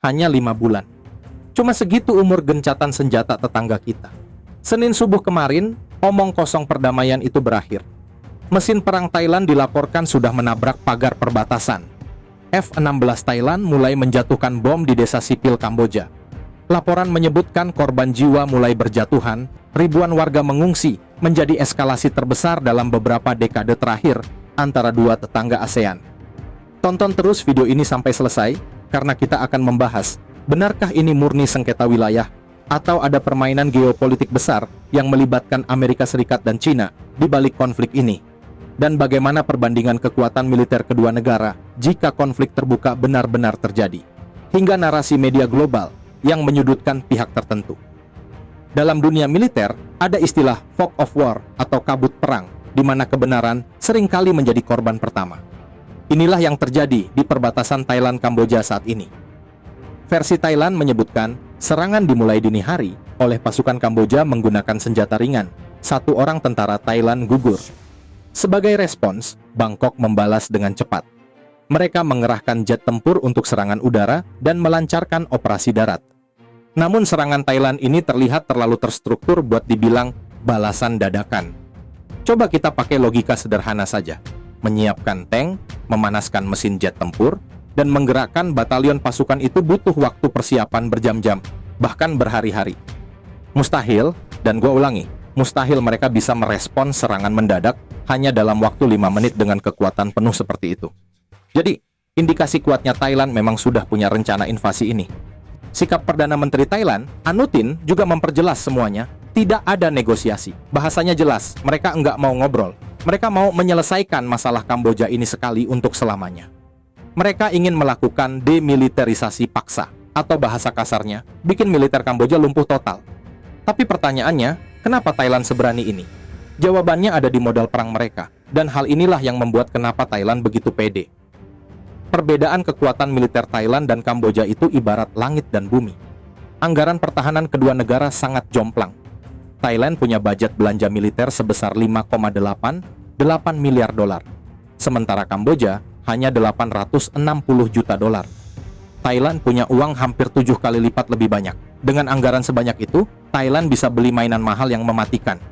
hanya 5 bulan. Cuma segitu umur gencatan senjata tetangga kita. Senin subuh kemarin, omong kosong perdamaian itu berakhir. Mesin perang Thailand dilaporkan sudah menabrak pagar perbatasan. F-16 Thailand mulai menjatuhkan bom di desa sipil Kamboja. Laporan menyebutkan korban jiwa mulai berjatuhan, ribuan warga mengungsi, menjadi eskalasi terbesar dalam beberapa dekade terakhir antara dua tetangga ASEAN. Tonton terus video ini sampai selesai, karena kita akan membahas, benarkah ini murni sengketa wilayah, atau ada permainan geopolitik besar yang melibatkan Amerika Serikat dan China di balik konflik ini? Dan bagaimana perbandingan kekuatan militer kedua negara jika konflik terbuka benar-benar terjadi? Hingga narasi media global yang menyudutkan pihak tertentu. Dalam dunia militer, ada istilah fog of war atau kabut perang, di mana kebenaran seringkali menjadi korban pertama. Inilah yang terjadi di perbatasan Thailand-Kamboja saat ini. Versi Thailand menyebutkan, serangan dimulai dini hari oleh pasukan Kamboja menggunakan senjata ringan. 1 orang tentara Thailand gugur. Sebagai respons, Bangkok membalas dengan cepat. Mereka mengerahkan jet tempur untuk serangan udara dan melancarkan operasi darat. Namun serangan Thailand ini terlihat terlalu terstruktur buat dibilang balasan dadakan. Coba kita pakai logika sederhana saja. Menyiapkan tank, memanaskan mesin jet tempur, dan menggerakkan batalion pasukan itu butuh waktu persiapan berjam-jam, bahkan berhari-hari. Mustahil, dan gue ulangi, mustahil mereka bisa merespons serangan mendadak hanya dalam waktu 5 menit dengan kekuatan penuh seperti itu. Jadi, indikasi kuatnya Thailand memang sudah punya rencana invasi ini. Sikap Perdana Menteri Thailand, Anutin, juga memperjelas semuanya, tidak ada negosiasi. Bahasanya jelas, mereka enggak mau ngobrol. Mereka mau menyelesaikan masalah Kamboja ini sekali untuk selamanya. Mereka ingin melakukan demilitarisasi paksa, atau bahasa kasarnya, bikin militer Kamboja lumpuh total. Tapi pertanyaannya, kenapa Thailand seberani ini? Jawabannya ada di modal perang mereka, dan hal inilah yang membuat kenapa Thailand begitu pede. Perbedaan kekuatan militer Thailand dan Kamboja itu ibarat langit dan bumi. Anggaran pertahanan kedua negara sangat jomplang. Thailand punya budget belanja militer sebesar 5,8 miliar dolar. Sementara Kamboja hanya 860 juta dolar. Thailand punya uang hampir 7 kali lipat lebih banyak. Dengan anggaran sebanyak itu, Thailand bisa beli mainan mahal yang mematikan.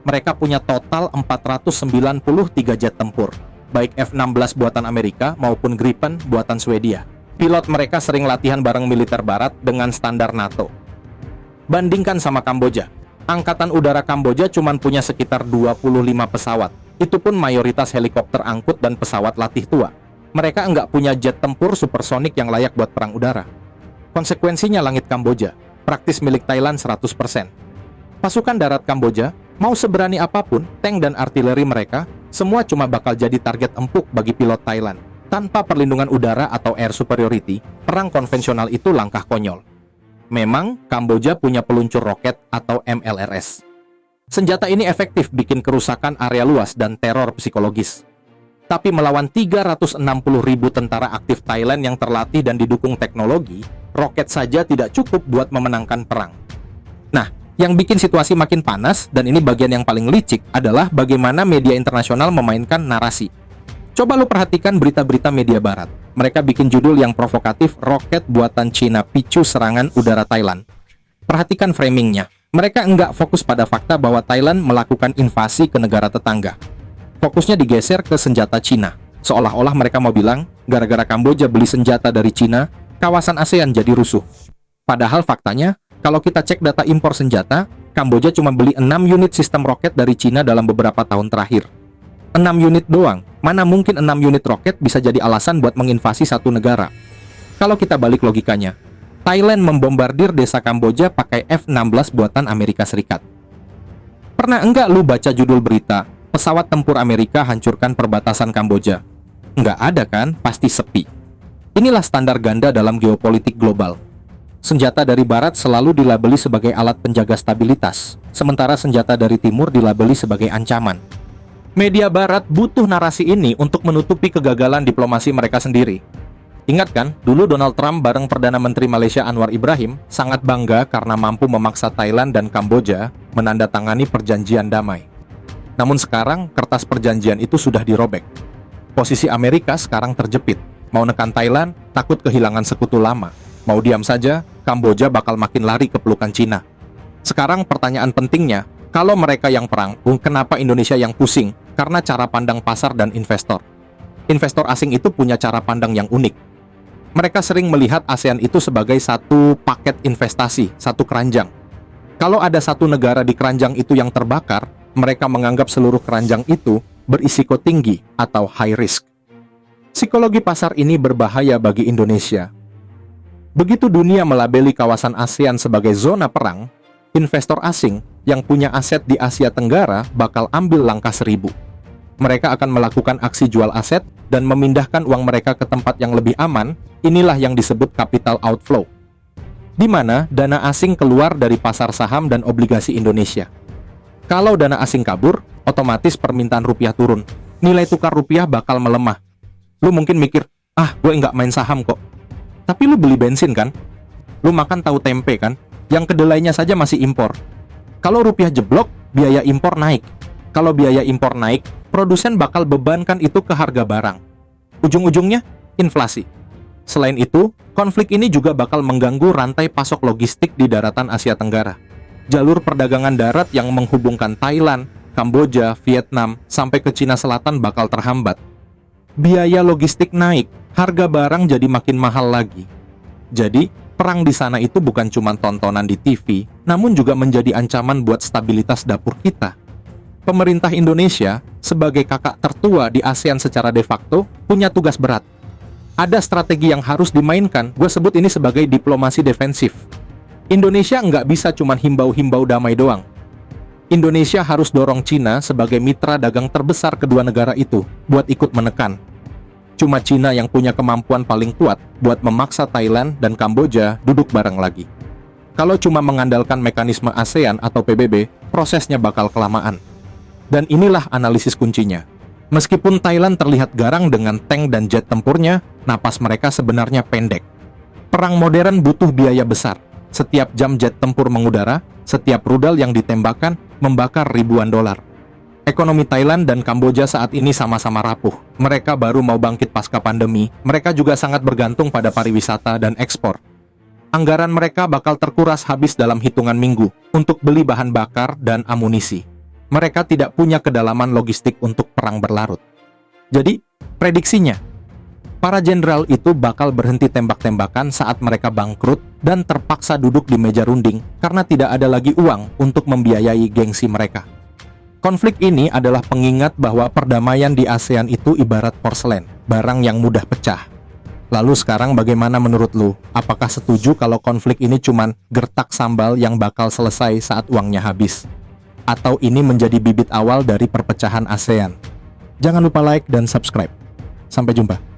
Mereka punya total 493 jet tempur, baik F-16 buatan Amerika maupun Gripen buatan Swedia. Pilot mereka sering latihan bareng militer barat dengan standar NATO. Bandingkan sama Kamboja, Angkatan Udara Kamboja cuma punya sekitar 25 pesawat. Itu pun mayoritas helikopter angkut dan pesawat latih tua. Mereka enggak punya jet tempur supersonik yang layak buat perang udara. Konsekuensinya langit Kamboja, praktis milik Thailand 100%. Pasukan darat Kamboja, mau seberani apapun, tank dan artileri mereka, semua cuma bakal jadi target empuk bagi pilot Thailand. Tanpa perlindungan udara atau air superiority, perang konvensional itu langkah konyol. Memang, Kamboja punya peluncur roket atau MLRS. Senjata ini efektif bikin kerusakan area luas dan teror psikologis. Tapi melawan 360.000 tentara aktif Thailand yang terlatih dan didukung teknologi, roket saja tidak cukup buat memenangkan perang. Nah, yang bikin situasi makin panas, dan ini bagian yang paling licik, adalah bagaimana media internasional memainkan narasi. Coba lu perhatikan berita-berita media barat. Mereka bikin judul yang provokatif, roket buatan Cina picu serangan udara Thailand. Perhatikan framingnya. Mereka enggak fokus pada fakta bahwa Thailand melakukan invasi ke negara tetangga. Fokusnya digeser ke senjata Cina. Seolah-olah mereka mau bilang, gara-gara Kamboja beli senjata dari Cina, kawasan ASEAN jadi rusuh. Padahal faktanya, kalau kita cek data impor senjata, Kamboja cuma beli 6 unit sistem roket dari Cina dalam beberapa tahun terakhir. 6 unit doang, mana mungkin 6 unit roket bisa jadi alasan buat menginvasi satu negara? Kalau kita balik logikanya, Thailand membombardir desa Kamboja pakai F-16 buatan Amerika Serikat. Pernah enggak lu baca judul berita, pesawat tempur Amerika hancurkan perbatasan Kamboja? Enggak ada kan? Pasti sepi. Inilah standar ganda dalam geopolitik global. Senjata dari barat selalu dilabeli sebagai alat penjaga stabilitas, sementara senjata dari timur dilabeli sebagai ancaman. Media barat butuh narasi ini untuk menutupi kegagalan diplomasi mereka sendiri. Ingat kan, dulu Donald Trump bareng Perdana Menteri Malaysia Anwar Ibrahim sangat bangga karena mampu memaksa Thailand dan Kamboja menandatangani perjanjian damai. Namun sekarang, kertas perjanjian itu sudah dirobek. Posisi Amerika sekarang terjepit. Mau nekan Thailand, takut kehilangan sekutu lama. Mau diam saja, Kamboja bakal makin lari ke pelukan Cina. Sekarang pertanyaan pentingnya, kalau mereka yang perang, kenapa Indonesia yang pusing? Karena cara pandang pasar dan investor. Investor asing itu punya cara pandang yang unik. Mereka sering melihat ASEAN itu sebagai satu paket investasi, satu keranjang. Kalau ada satu negara di keranjang itu yang terbakar, mereka menganggap seluruh keranjang itu berisiko tinggi atau high risk. Psikologi pasar ini berbahaya bagi Indonesia. Begitu dunia melabeli kawasan ASEAN sebagai zona perang, investor asing yang punya aset di Asia Tenggara bakal ambil langkah 1000. Mereka akan melakukan aksi jual aset dan memindahkan uang mereka ke tempat yang lebih aman. Inilah yang disebut capital outflow, di mana dana asing keluar dari pasar saham dan obligasi Indonesia. Kalau dana asing kabur, otomatis permintaan rupiah turun. Nilai tukar rupiah bakal melemah. Lu mungkin mikir, gue nggak main saham kok. Tapi lu beli bensin kan? Lu makan tahu tempe kan? Yang kedelainya saja masih impor. Kalau rupiah jeblok, biaya impor naik. Kalau biaya impor naik, produsen bakal bebankan itu ke harga barang. Ujung-ujungnya, inflasi. Selain itu, konflik ini juga bakal mengganggu rantai pasok logistik di daratan Asia Tenggara. Jalur perdagangan darat yang menghubungkan Thailand, Kamboja, Vietnam, sampai ke Cina Selatan bakal terhambat. Biaya logistik naik, harga barang jadi makin mahal lagi. Jadi, perang di sana itu bukan cuma tontonan di TV, namun juga menjadi ancaman buat stabilitas dapur kita. Pemerintah Indonesia, sebagai kakak tertua di ASEAN secara de facto, punya tugas berat. Ada strategi yang harus dimainkan, gue sebut ini sebagai diplomasi defensif. Indonesia nggak bisa cuma himbau-himbau damai doang. Indonesia harus dorong Cina sebagai mitra dagang terbesar kedua negara itu buat ikut menekan. Cuma Cina yang punya kemampuan paling kuat buat memaksa Thailand dan Kamboja duduk bareng lagi. Kalau cuma mengandalkan mekanisme ASEAN atau PBB, prosesnya bakal kelamaan. Dan inilah analisis kuncinya. Meskipun Thailand terlihat garang dengan tank dan jet tempurnya, napas mereka sebenarnya pendek. Perang modern butuh biaya besar. Setiap jam jet tempur mengudara, setiap rudal yang ditembakkan membakar ribuan dolar. Ekonomi Thailand dan Kamboja saat ini sama-sama rapuh. Mereka baru mau bangkit pasca pandemi. Mereka juga sangat bergantung pada pariwisata dan ekspor. Anggaran mereka bakal terkuras habis dalam hitungan minggu untuk beli bahan bakar dan amunisi. Mereka tidak punya kedalaman logistik untuk perang berlarut. Jadi, prediksinya, para jenderal itu bakal berhenti tembak-tembakan saat mereka bangkrut dan terpaksa duduk di meja runding karena tidak ada lagi uang untuk membiayai gengsi mereka. Konflik ini adalah pengingat bahwa perdamaian di ASEAN itu ibarat porselen, barang yang mudah pecah. Lalu sekarang bagaimana menurut lu? Apakah setuju kalau konflik ini cuman gertak sambal yang bakal selesai saat uangnya habis? Atau ini menjadi bibit awal dari perpecahan ASEAN? Jangan lupa like dan subscribe. Sampai jumpa.